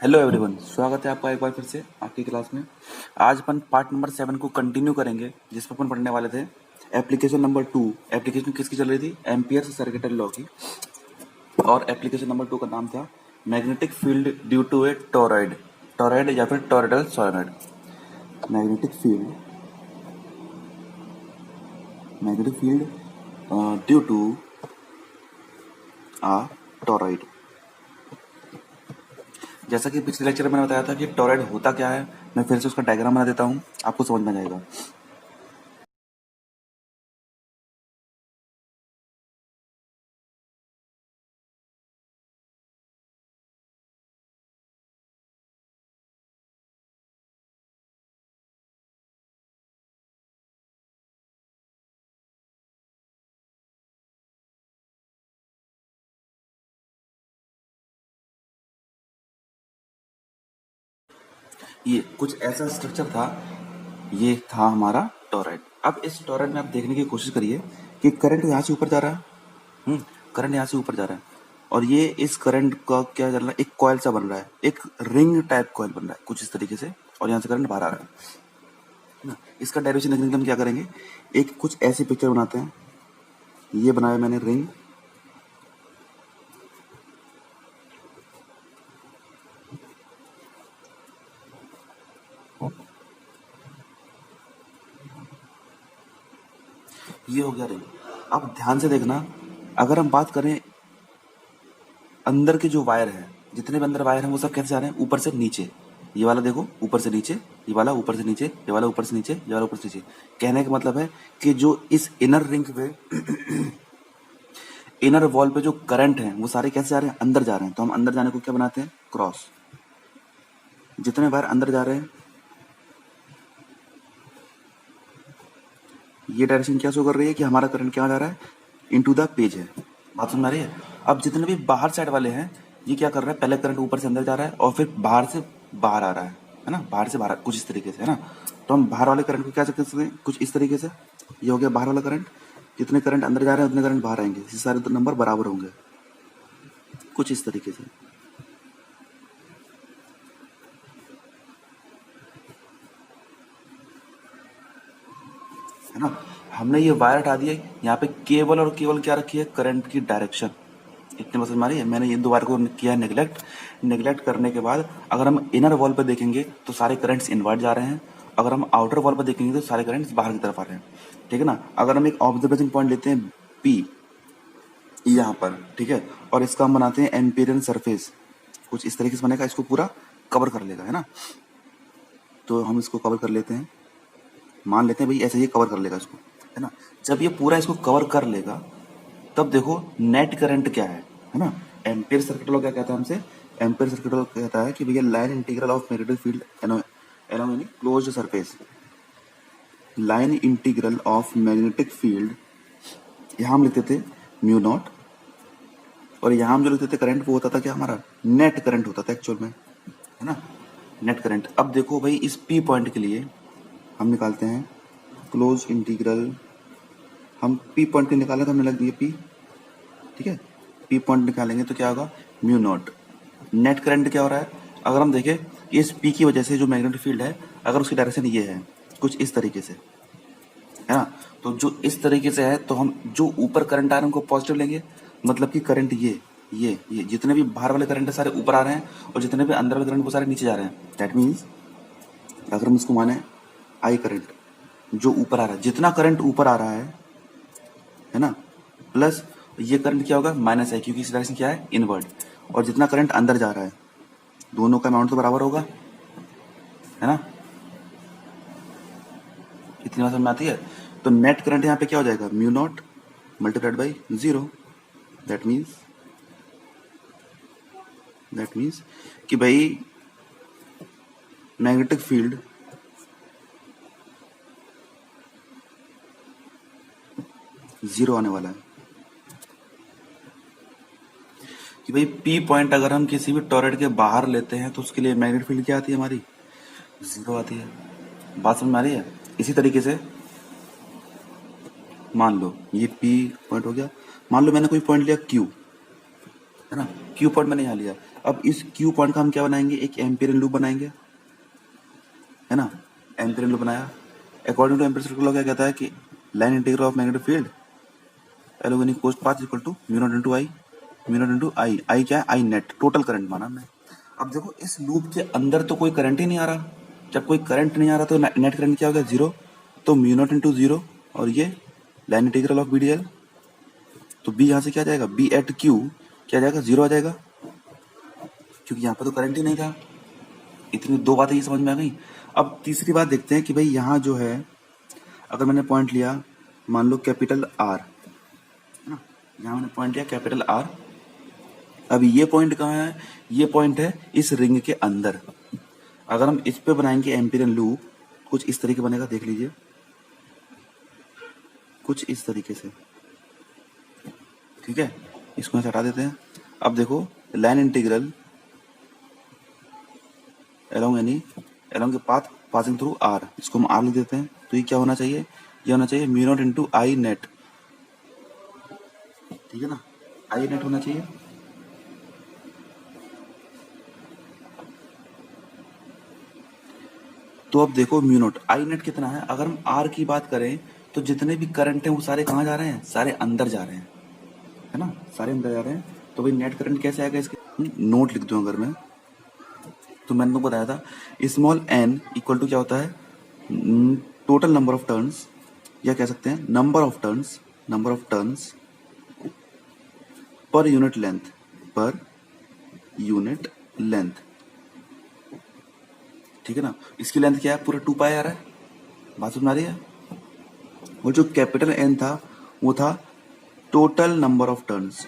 Hello everyone, स्वागत है आपका एक बार फिर से आपकी क्लास में। आज अपन पार्ट नंबर 7 को कंटिन्यू करेंगे, जिसमें अपन पढ़ने वाले थे एप्लीकेशन नंबर 2। एप्लीकेशन किसकी चल रही थी? एम्पियर्स सर्किटरी लॉ की। और एप्लीकेशन नंबर 2 का नाम था magnetic field due to a toroid. Toroid या फिर toroidal solenoid. Magnetic field due to a toroid. जैसा कि पिछले लेक्चर में मैंने बताया था कि टोरॉइड होता क्या है, मैं फिर से उसका डायग्राम बना देता हूँ, आपको समझ में आ जाएगा। ये कुछ ऐसा स्ट्रक्चर था, ये था हमारा टॉरॉइड। अब इस टॉरॉइड में आप देखने की कोशिश करिए कि करंट यहाँ से ऊपर जा रहा है। करंट यहाँ से ऊपर जा रहा है और ये इस करंट का क्या चल रहा है, एक कॉइल सा बन रहा है, एक रिंग टाइप कॉइल बन रहा है कुछ इस तरीके से, और यहाँ से करंट बाहर आ रहा है ना। इसका डेरिवेशन देखने के लिए हम क्या करेंगे, एक कुछ ऐसी पिक्चर बनाते हैं। ये बनाया मैंने रिंग, ये हो गया रिंग। अब ध्यान से देखना, अगर हम बात करें अंदर के जो वायर हैं, जितने भी अंदर वायर हैं वो सब कैसे जा रहे हैं, ऊपर से नीचे। ये वाला देखो ऊपर से नीचे, ये वाला ऊपर से नीचे, ये वाला ऊपर से नीचे, ये वाला ऊपर से नीचे। कहने का मतलब है कि जो इस इनर रिंग पे इनर वॉल पे जो करंट है वो सारे कैसे जा रहे हैं, अंदर जा रहे हैं। तो हम अंदर जाने को क्या बनाते हैं, क्रॉस। जितने वायर अंदर जा रहे हैं, ये डायरेक्शन क्या शो कर रही है कि हमारा करंट क्या जा रहा है, इनटू द पेज है। बात समझ आ रही है? अब जितने भी बाहर साइड वाले हैं, ये क्या कर रहा है, पहले करंट ऊपर से अंदर जा रहा है और फिर बाहर से बाहर आ रहा है ना, बाहर से बाहर कुछ इस तरीके से, है ना। तो हम बाहर वाले करंट को क्या कर सकते हैं, कुछ इस तरीके से। ये हो गया बाहर वाला करंट। जितने करंट अंदर जा रहे हैं उतने करंट बाहर आएंगे, ये सारे नंबर बराबर होंगे, कुछ इस तरीके से, है ना। हमने ये वायर हटा दिया, यहाँ पे केवल और केवल क्या रखी है, करंट की डायरेक्शन। इतने बस मारी है मैंने, ये दो वायर को किया नेग्लेक्ट। नेग्लेक्ट करने के बाद अगर हम इनर वॉल पे देखेंगे तो सारे करंट्स इनवर्ट जा रहे हैं, अगर हम आउटर वॉल पर देखेंगे तो सारे करंट्स बाहर की तरफ आ रहे हैं, ठीक है ना। अगर हम एक ऑब्जर्वेशन पॉइंट लेते हैं पी यहाँ पर, ठीक है, और इसका हम बनाते हैं एम्पिरियन सरफेस, कुछ इस तरीके से बनेगा, इसको पूरा कवर कर लेगा, है ना। तो हम इसको कवर कर लेते हैं, मान लेते हैं भाई ऐसे ही कवर कर लेगा इसको, है ना। जब ये पूरा इसको कवर कर लेगा तब देखो नेट करंट क्या है ना। एम्पियर सर्किट लॉ क्या कहता है हमसे, एम्पियर सर्किट लॉ कहता है कि भैया line integral of magnetic field along any closed surface, line integral of magnetic field, यहाँ हम लिखते थे म्यू नॉट, और यहाँ हम जो लिखते थे करंट वो होता था क्या, हमारा नेट करंट होता था एक्चुअल में, है ना, नेट करंट। अब देखो भाई इस पी पॉइंट के लिए हम निकालते हैं क्लोज इंटीग्रल, हम पी पॉइंट के निकालें तो हमने लग दिया पी, ठीक है। पी पॉइंट निकालेंगे तो क्या होगा, म्यू नॉट। नेट करंट क्या हो रहा है, अगर हम देखें इस पी की वजह से जो मैग्नेटिक फील्ड है, अगर उसकी डायरेक्शन ये है कुछ इस तरीके से, है ना, तो जो इस तरीके से है तो हम जो ऊपर करंट आ रहे हैं उनको पॉजिटिव लेंगे, मतलब कि करंट ये जितने भी बाहर वाले करंट है सारे ऊपर आ रहे हैं और जितने भी अंदर वाले करंट वो सारे नीचे जा रहे हैं। दैट मीन्स अगर हम इसको माने आई करंट, जो ऊपर आ रहा है, जितना करंट ऊपर आ रहा है ना, प्लस ये करंट क्या होगा, माइनस है, क्योंकि इस डायरेक्शन क्या है, इनवर्ड। और जितना करंट अंदर जा रहा है, दोनों का अमाउंट तो बराबर होगा, है ना। इतनी बात समझ में आती है। तो नेट करंट यहाँ पे क्या हो जाएगा, mu naught multiplied by 0। That means कि भाई मैग्नेटिक फील्ड जीरो आने वाला है, कि भाई पी पॉइंट अगर हम किसी भी टॉरॉइड के बाहर लेते हैं तो उसके लिए मैग्नेटिक फील्ड क्या आती है हमारी, जीरो आती है। बात समझ में आ रही है? इसी तरीके से मान लो ये पी पॉइंट हो गया, मान लो मैंने कोई पॉइंट लिया क्यू, है ना। क्यू पॉइंट मैंने यहाँ लिया। अब इस क्यू पॉइंट का हम क्या बनाएंगे, एक एम्पियरियन लूप बनाएंगे, है ना। एम्पियरियन लूप बनाया। According to Amperian circuit law क्या कहता है कि line integral of magnetic field along a close path equal to mu naught into I, mu naught into I. I क्या है, आई नेट, टोटल करंट माना हमने। अब देखो इस लूप के अंदर तो कोई करंट ही नहीं आ रहा। जब कोई करंट नहीं आ रहा तो नेट करंट क्या हो गया, जीरो। तो म्यू नॉट इंटू जीरो, और ये line integral of B D L. तो बी यहाँ से क्या आ जाएगा, बी एट क्यू क्या आ जाएगा, जीरो आ जाएगा, क्योंकि यहाँ पर तो करंट ही नहीं था। इतनी दो बातें ये समझ में आ गई। अब तीसरी बात देखते हैं कि भाई यहाँ जो है, अगर मैंने पॉइंट लिया मान लो कैपिटल आर, है ना, यहाँ मैंने पॉइंट लिया कैपिटल आर। अब ये पॉइंट कहाँ है, ये पॉइंट है इस रिंग के अंदर। अगर हम इस पे बनाएंगे एम्पियरियन लूप, कुछ इस तरीके बनेगा, देख लीजिए, कुछ इस तरीके से, ठीक है। इसको यहाँ से हटा देते हैं। अब देखो line integral along any along the path passing through r, इसको हम r लिख देते हैं। तो ये क्या होना चाहिए, ये होना चाहिए म्यू नॉट इंटू आई नेट, ठीक है ना, आई नेट होना चाहिए। तो अब देखो म्यू नॉट आई नेट कितना है, अगर हम r की बात करें तो जितने भी करंट हैं वो सारे कहाँ जा रहे हैं, सारे अंदर जा रहे हैं, है ना, सारे अंदर जा रहे हैं। तो भाई नेट करंट कैसे आएगा इसके, नोट लिख दूं अगर मैं, तो मैंने तुमको बताया था स्मॉल n इक्वल टू क्या होता है, टोटल नंबर ऑफ टर्न्स, या कह सकते हैं number of turns per unit length, ठीक है ना। इसकी लेंथ क्या है, पूरा 2 पाई आ रहा है, बात समझ आ रही है। और जो कैपिटल N था वो था टोटल नंबर ऑफ टर्न्स,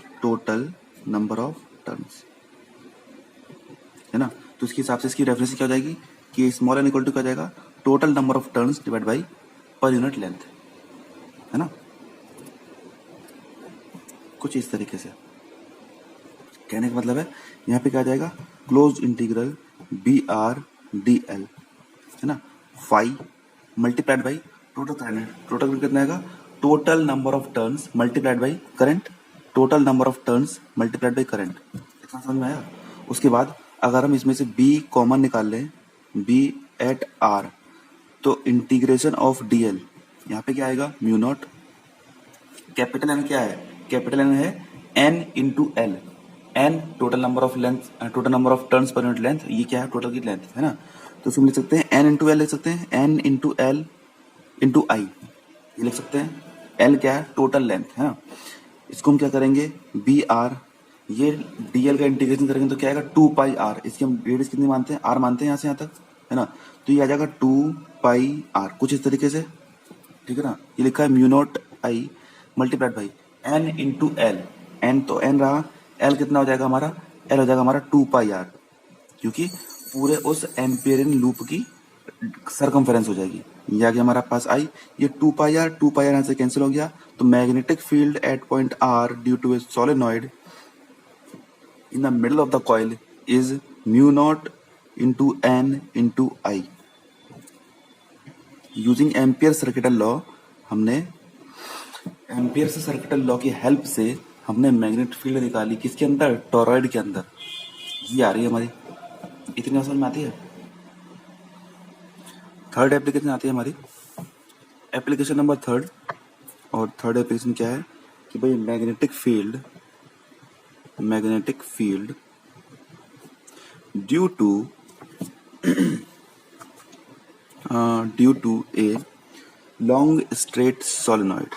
है ना। तो इसके हिसाब से इसकी रेफरेंस क्या हो जाएगी कि स्मॉल n इक्वल टू क्या हो जाएगा, total number of turns divide by per unit length, है ना, कुछ इस तरीके से। कहने का मतलब है यहाँ पे क्या आ जाएगा, close integral B R D L, है ना, phi multiplied by total current. Total current कितना आएगा, total number of turns multiplied by current, total number of turns multiplied by current. इतना समझ में आया। उसके बाद अगर हम इसमें से b कॉमन निकाल लें, b एट r, तो इंटीग्रेशन ऑफ dl, यहाँ पे क्या आएगा, म्यू नॉट, कैपिटल N क्या है, कैपिटल N है n into L, n total number of length, total number of turns per unit length, ये क्या है, टोटल की लेंथ, है ना। तो इसको लिख सकते हैं n इंटू एल, लिख सकते हैं n into L into I, ये लिख सकते हैं। l क्या है, टोटल लेंथ, है ना। इसको हम क्या करेंगे, बी आर, ये dl का इंटीग्रेशन करेंगे तो क्या आएगा, 2 पाई आर। इसकी हम रेडियस कितनी मानते हैं, r मानते हैं यहाँ से यहाँ तक, है ना। तो ये आ जाएगा 2 पाई आर, कुछ इस तरीके से, ठीक है ना। ये लिखा है mu not I multiplied by n into L, n तो n रहा, l कितना हो जाएगा हमारा, l हो जाएगा हमारा 2 पाई आर, क्योंकि पूरे उस एम्पियरियन लूप की सरकमफेरेंस हो जाएगी। ये आ गया हमारा पास आई, ये 2 पाई आर यहाँ से कैंसिल हो गया। तो magnetic field at point R due to a solenoid in the middle of the coil is mu naught into n into I. Using Ampere's circuital law, हमने Ampere's circuital law की help से हमने magnetic field निकाली, किसके अंदर, torrid के अंदर। ये आ रही है हमारी, इतनी समझ में आती है। थर्ड एप्लीकेशन आती है हमारी, एप्लीकेशन नंबर थर्ड। और थर्ड एप्लीकेशन क्या है कि भाई magnetic field due to a long straight solenoid,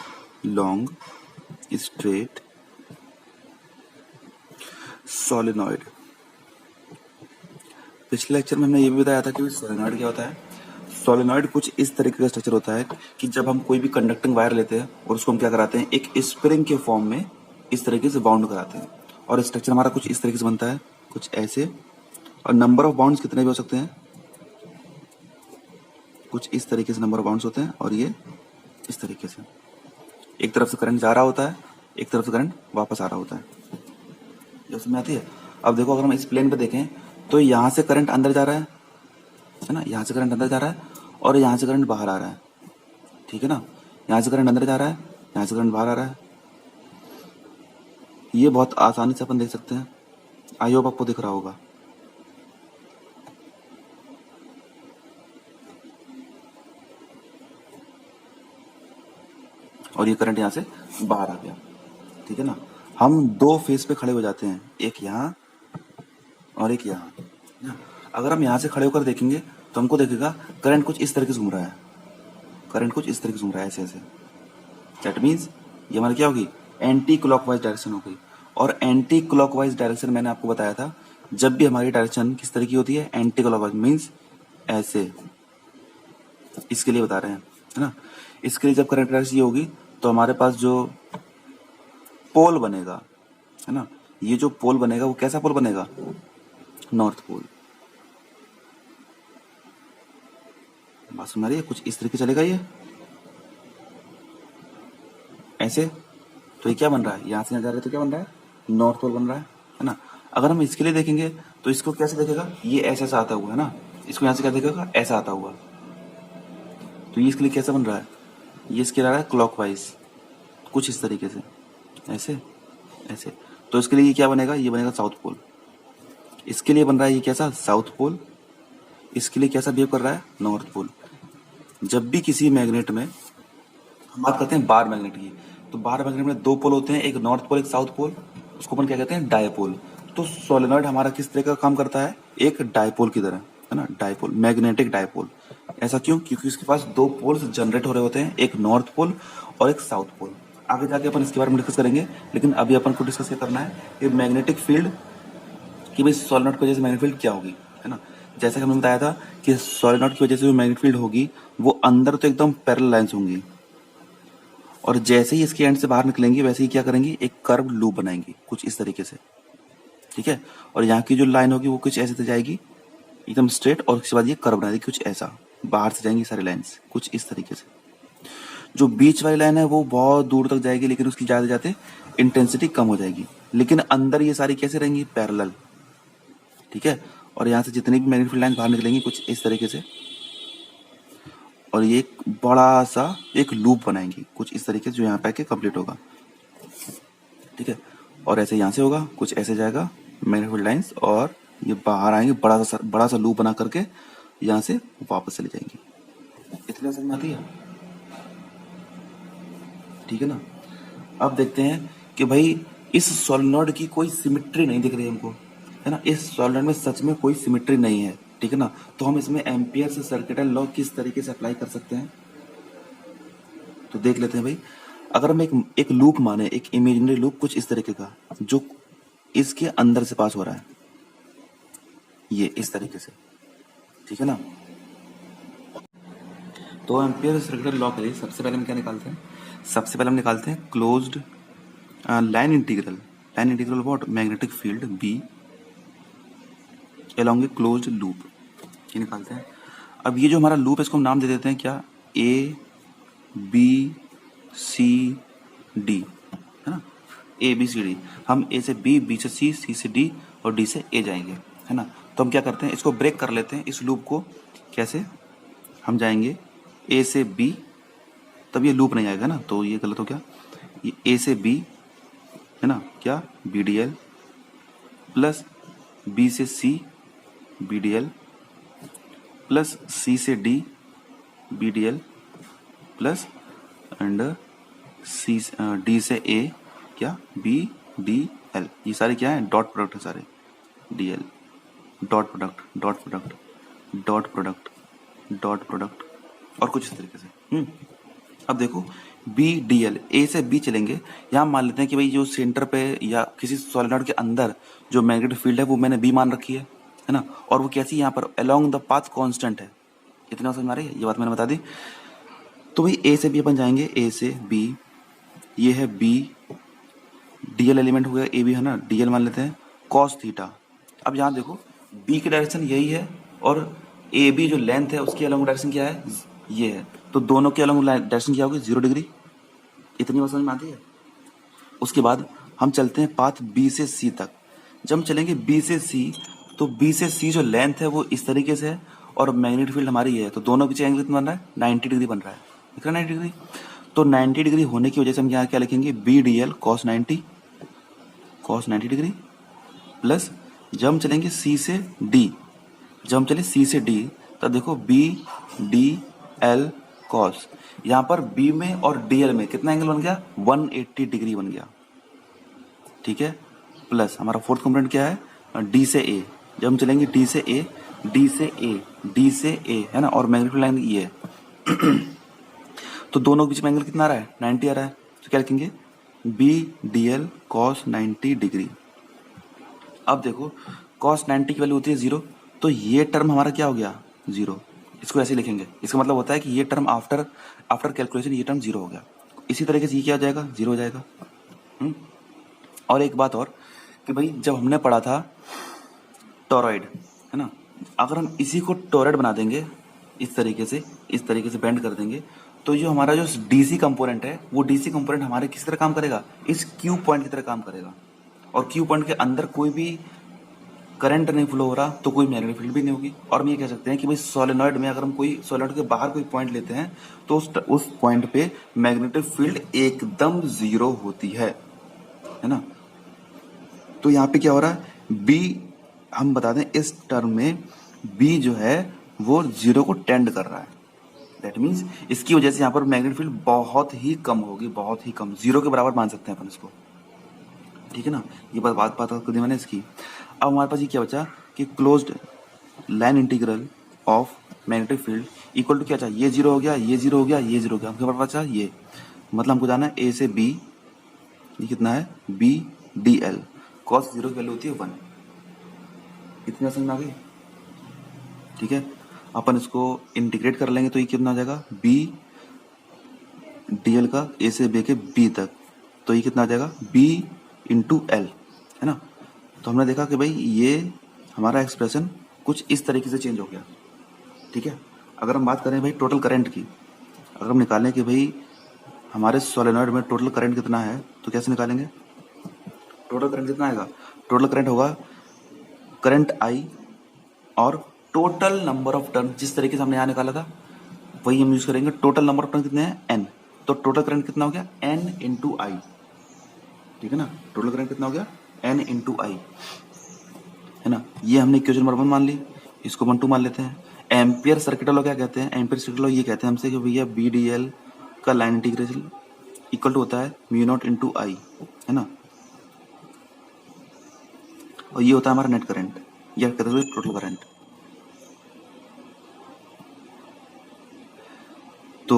पिछले लेक्चर में हमने ये भी बताया था कि सोलेनॉइड क्या होता है। सोलेनॉइड कुछ इस तरीके का स्ट्रक्चर होता है कि जब हम कोई भी कंडक्टिंग वायर लेते हैं और उसको हम क्या कराते हैं, एक स्प्रिंग के फॉर्म में इस तरीके से बाउंड कराते हैं, और स्ट्रक्चर हमारा कुछ इस तरीके से बनता है, कुछ ऐसे। और नंबर ऑफ बाउंड्स कितने भी हो सकते हैं, कुछ इस तरीके से नंबर ऑफ बाउंड्स होते हैं, और ये इस तरीके से एक तरफ से करंट जा रहा होता है, एक तरफ से करंट वापस आ रहा होता है। ये समझ में आती है। अब देखो अगर हम इस प्लेन पे देखें तो यहाँ से करंट अंदर जा रहा है ना, यहाँ से करंट अंदर जा रहा है, और यहाँ से करंट बाहर आ रहा है, ठीक है ना। यहाँ से करंट अंदर जा रहा है, यहाँ से करंट बाहर आ रहा है। ये बहुत आसानी से अपन देख सकते हैं। आई होप आपको दिख रहा होगा। और ये करंट यहाँ से बाहर आ गया, ठीक है ना। हम दो फेस पे खड़े हो जाते हैं, एक यहाँ और एक यहाँ ना। अगर हम यहाँ से खड़े होकर देखेंगे तो हमको देखेगा करंट कुछ इस तरीके से घूम रहा है, करंट कुछ इस तरीके से घूम रहा है, ऐसे ऐसे। दैट मीन्स ये हमारी क्या होगी, एंटी क्लॉकवाइज डायरेक्शन हो गई। और एंटी क्लॉकवाइज डायरेक्शन मैंने आपको बताया था, जब भी हमारी डायरेक्शन किस तरह की होती है, एंटी क्लॉकवाइज मीन्स ऐसे, इसके लिए बता रहे हैं, है ना। इसके लिए जब करंट डायरेक्शन ये होगी तो हमारे पास जो पोल बनेगा, है ना, ये जो पोल बनेगा वो कैसा पोल बनेगा, नॉर्थ पोल। बात सुन रही है, कुछ इस तरीके चलेगा ये ऐसे। तो ये क्या बन रहा है, यहाँ से यहाँ जा रहे हैं तो क्या बन रहा है, नॉर्थ पोल बन रहा है ना। अगर हम इसके लिए देखेंगे तो इसको कैसे देखेगा, ये ऐसा ऐसा आता हुआ, है ना। इसको यहाँ से क्या देखेगा, ऐसा आता हुआ। तो ये इसके लिए कैसा बन रहा है, ये इसके रहा है क्लॉकवाइज, कुछ इस तरीके से, ऐसे ऐसे। तो इसके लिए ये क्या बनेगा, ये बनेगा साउथ पोल। इसके लिए बन रहा है ये कैसा, साउथ पोल। इसके लिए कैसा बिहेव कर रहा है, नॉर्थ पोल। जब भी किसी मैग्नेट में हम बात करते हैं बार मैग्नेट की, तो बार मैग्नेट में दो पोल होते हैं, एक नॉर्थ पोल एक साउथ पोल। उसको अपन क्या कहते हैं, डायपोल। तो सोलेनॉइड हमारा किस तरह का काम करता है, एक डायपोल की तरह, है ना, डायपोल, मैग्नेटिक डायपोल। ऐसा क्यों, क्योंकि उसके पास दो पोल्स जनरेट हो रहे होते हैं, एक नॉर्थ पोल और एक साउथ पोल। आगे जाके अपन इसके बारे में डिस्कस करेंगे, लेकिन अभी अपन को डिस्कस क्या करना है, ये मैग्नेटिक फील्ड कि भाई सोलेनॉइड की वजह से मैग्नेटिक फील्ड क्या होगी, है ना। जैसे कि हमने बताया था कि सोलेनॉइड की वजह से जो मैग्नेटिक फील्ड होगी वो अंदर तो एकदम पैरेलल लाइंस होंगी, और जैसे ही इसके एंड से बाहर निकलेंगी वैसे ही क्या करेंगी, एक कर्व लूप बनाएंगी कुछ इस तरीके से, ठीक है। और यहाँ की जो लाइन होगी वो कुछ ऐसे से जाएगी एकदम स्ट्रेट, और उसके बाद ये कर्व बना देगी कुछ ऐसा, बाहर से जाएंगी सारी लाइंस कुछ इस तरीके से। जो बीच वाली लाइन है वो बहुत दूर तक जाएगी, लेकिन उसकी जाते जाते इंटेंसिटी कम हो जाएगी, लेकिन अंदर ये सारी कैसे रहेंगी, पैरेलल, ठीक है। और यहाँ से जितनी भी मैग्नेटिक लाइन बाहर निकलेंगी कुछ इस तरीके से, और ये एक बड़ा सा एक लूप बनाएंगी कुछ इस तरीके से, जो यहाँ पे आके कंप्लीट होगा, ठीक है। और ऐसे यहाँ से होगा कुछ ऐसे जाएगा मैग्नेटिक लाइंस, और ये बाहर आएंगे बड़ा सा लूप बना करके यहाँ से वापस चली जाएंगी। इतनी समझ में आती है, ठीक है ना। अब देखते हैं कि भाई इस सोलेनॉइड की कोई सिमिट्री नहीं दिख रही हमको, है ना। इस सोलेनॉइड में सच में कोई सिमिट्री नहीं है, ठीक है ना। तो हम इसमें एम्पियर से सर्किटल लॉ किस तरीके से अप्लाई कर सकते हैं, तो देख लेते हैं भाई। अगर हम एक लूप माने, एक इमेजिनरी लूप कुछ इस तरीके का, जो इसके अंदर से पास हो रहा है, ये इस तरीके से, ठीक है ना। तो एम्पियर सर्किटल लॉ के लिए सबसे पहले हम क्या निकालते हैं, सबसे पहले हम निकालते हैं closed line integral. Line integral what, magnetic field B along a closed loop, ये निकालते हैं। अब ये जो हमारा लूप है इसको हम नाम दे देते हैं क्या, ए बी सी डी, है ना, ए बी सी डी। हम ए से बी, बी से सी, सी से डी और डी से ए जाएंगे, है ना। तो हम क्या करते हैं, इसको ब्रेक कर लेते हैं इस लूप को। कैसे, हम जाएंगे ए से बी, तब ये लूप नहीं आएगा ना, तो ये गलत हो गया। ये ए से बी, है ना, क्या, B D L, plus B से C, B D L, plus C से D, B D L, plus and C D से ए, क्या, बी डी एल। ये सारे क्या है, डॉट प्रोडक्ट है सारे, D L, dot product, dot product, dot product, dot product, और कुछ इस तरीके से। अब देखो बी डी एल, ए से बी चलेंगे, यहाँ मान लेते हैं कि भाई जो सेंटर पे या किसी सोलेनॉइड के अंदर जो मैग्नेटिक फील्ड है वो मैंने बी मान रखी है ना। और वो कैसी, यहाँ पर अलोंग द पाथ कांस्टेंट है। इतना समझ में आ रही है, ये बात मैंने बता दी। तो भाई ए से बी अपन जाएंगे, ए से बी, ये है बी, डीएल एलिमेंट हो गया, ए बी है ना, डीएल मान लेते हैं कॉस थीटा। अब यहाँ देखो बी की डायरेक्शन यही है, और ए बी जो लेंथ है उसकी अलोंग डायरेक्शन क्या है, ये है। तो दोनों की अलोंग डायरेक्शन क्या होगी, 0 डिग्री। इतनी बात समझ में आती है। उसके बाद हम चलते हैं पाथ बी से सी तक। जब हम चलेंगे बी से सी, तो बी से सी जो लेंथ है वो इस तरीके से है, और मैग्नेटिक फील्ड हमारी है, तो दोनों बीच एंगल कितना बन रहा है, 90 डिग्री बन रहा है, दिख रहा है 90 डिग्री। तो 90 डिग्री होने की वजह से हम यहाँ क्या लिखेंगे, B D L cos 90 degree, plus जब हम चलेंगे सी से डी, जब हम चले सी से डी, तब देखो बी डी एल कॉस, यहाँ पर बी में और डी एल में कितना एंगल बन गया, 180 डिग्री बन गया, ठीक है। प्लस हमारा फोर्थ कंपोनेंट क्या है, डी से ए, जब हम चलेंगे डी से ए, डी से ए, डी से ए, है ना, और मैग्नीट्यूड लाइन ये है तो दोनों के बीच में एंगल कितना आ रहा है, 90 आ रहा है, तो क्या लिखेंगे, B D L cos 90 degree. अब देखो कॉस 90 की वैल्यू होती है 0, तो ये टर्म हमारा क्या हो गया, 0, इसको ऐसे लिखेंगे, इसका मतलब होता है कि ये टर्म आफ्टर कैलकुलेशन ये टर्म 0 हो गया। इसी तरीके से ये क्या हो जाएगा, 0 हो जाएगा। और एक बात और कि भाई जब हमने पढ़ा था टोरॉइड, है ना, अगर हम इसी को टोरॉइड बना देंगे इस तरीके से बेंड कर देंगे, तो जो हमारा जो डीसी कंपोनेंट है वो डीसी कंपोनेंट हमारे किस तरह काम करेगा, इस क्यू पॉइंट की तरह काम करेगा, और क्यू पॉइंट के अंदर कोई भी करंट नहीं फ्लो हो रहा तो कोई मैग्नेटिक फील्ड भी नहीं होगी। और हम ये कह सकते हैं कि भाई सोलेनॉइड में अगर हम कोई सोलेनॉइड के बाहर कोई पॉइंट लेते हैं तो उस पॉइंट पे मैग्नेटिक फील्ड एकदम 0 होती है ना। तो यहाँ पे क्या हो रहा है, बी हम बता दें इस टर्म में बी जो है वो 0 को टेंड कर रहा है, दैट मीन्स इसकी वजह से यहाँ पर मैग्नेटिक फील्ड बहुत ही कम होगी, बहुत ही कम, 0 के बराबर मान सकते हैं अपन इसको, ठीक है ना। ये बात कर दी मैंने इसकी। अब हमारे पास ये क्या बचा कि closed line integral of magnetic field equal to क्या चाहिए, ये 0 हो गया, ये 0 हो गया, ये 0 हो गया, हमको बचा ये, मतलब हमको जाना है ए से बी, ये कितना है, बी डी एल, कॉस 0 की वैल्यू होती है 1, इतनी समझ में आ गई, ठीक है। अपन इसको इंटीग्रेट कर लेंगे तो ये कितना हो जाएगा, बी डी एल का ए से बी के बी तक, तो ये कितना आ जाएगा, बी इंटू एल, है ना। तो हमने देखा कि भाई ये हमारा एक्सप्रेशन कुछ इस तरीके से चेंज हो गया, ठीक है। अगर हम बात करें भाई टोटल करंट की, अगर हम निकालें कि भाई हमारे सोलेनॉइड में टोटल करंट कितना है, तो कैसे निकालेंगे, टोटल करंट कितना आएगा, टोटल करंट होगा करंट आई और टोटल नंबर ऑफ टर्न, जिस तरीके से हमने यहाँ निकाला था वही हम यूज करेंगे। टोटल नंबर ऑफ टर्न कितने हैं, एन, तो टोटल करंट कितना हो गया, एन इंटू आई, ठीक है ना। टोटल करंट कितना हो गया, एन इंटू आई, है ना। ये हमने इक्वेशन नंबर 1 मान ली, इसको 1 2 मान लेते हैं। एम्पियर सर्किट लॉ क्या कहते हैं, एम्पियर सर्किट लॉ ये कहते हैं हमसे कि भैया बी डी एल का लाइन इंटीग्रेशन इक्वल टू होता है म्यू नॉट इंटू आई, है ना, और ये होता है हमारा नेट करंट, या कहते हैं टोटल करंट। तो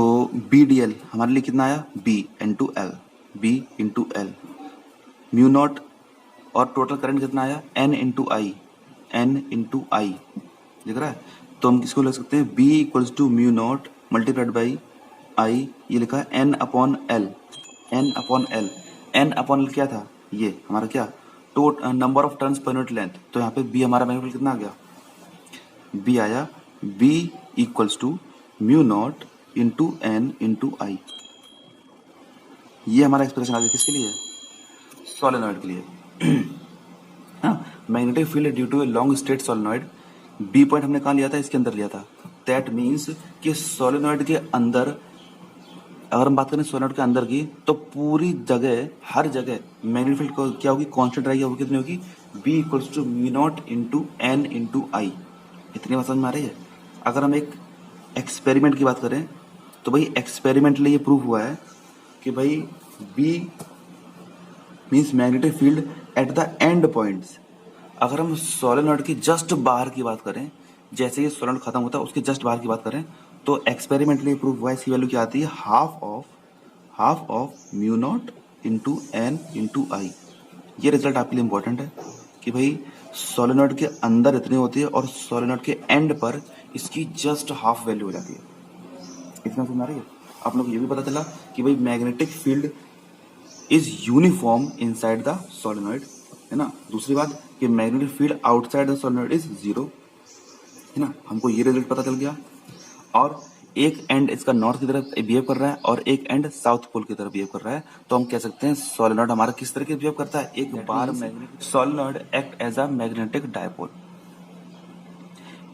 बी डी एल हमारे लिए कितना आया, B into L, B into L, mu naught, और टोटल करंट कितना आया, N into I, N into I, दिख रहा है। तो हम किसको लिख सकते हैं, B equals to mu naught multiplied by I, ये लिखा है N upon L, N upon L, N upon L क्या था, ये हमारा क्या, number of turns per unit length, तो यहाँ पे बी हमारा मैग्नीट्यूड कितना आ गया, बी आया, B equals to mu naught into N into I. ये हमारा एक्सप्रेशन आ गया किसके लिए, सोलेनॉइड के लिए हाँ, magnetic field due to a long straight solenoid, B point हमने कहाँ लिया था, इसके अंदर लिया था। दैट मीन्स कि सोलेनॉइड के अंदर, अगर हम बात करें सोलेनॉइड के अंदर की, तो पूरी जगह, हर जगह मैग्नेटिक फील्ड क्या होगी, कांस्टेंट रहेगी, वो कितनी होगी, B equals to mu naught into N into I. इतनी बात समझ में आ रही है। अगर हम एक एक्सपेरिमेंट की बात करें तो भाई एक्सपेरिमेंटली ये प्रूव हुआ है कि भाई B means magnetic field at the end points. अगर हम सोलेनॉइड की जस्ट बाहर की बात करें, जैसे ये सोलेनॉइड खत्म होता है उसके जस्ट बाहर की बात करें, तो एक्सपेरिमेंटली प्रूव हुआ है, इसकी वैल्यू क्या आती है, half of mu naught into N into I. ये रिजल्ट आपके लिए इंपॉर्टेंट है कि भाई सोलेनॉइड के अंदर इतनी होती है और सोलेनॉइड के एंड पर इसकी जस्ट हाफ वैल्यू हो जाती है। इतना समझ आ रही है। आप लोग को ये भी पता चला कि भाई magnetic field is uniform inside the solenoid, है ना। दूसरी बात कि magnetic field outside the solenoid is 0, है ना। हमको ये रिजल्ट पता चल गया। और एक एंड इसका नॉर्थ की तरफ बिहेव कर रहा है और एक एंड साउथ पोल की तरफ बिहेव कर रहा है, तो हम कह सकते हैं सोलेनॉइड हमारा किस तरह के बिहेव करता है, एक बार solenoid act as a magnetic dipole.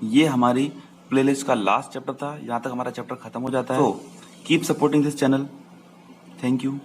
ये हमारी प्लेलिस्ट का लास्ट चैप्टर था, यहाँ तक हमारा चैप्टर खत्म हो जाता है। तो keep supporting this channel, thank you.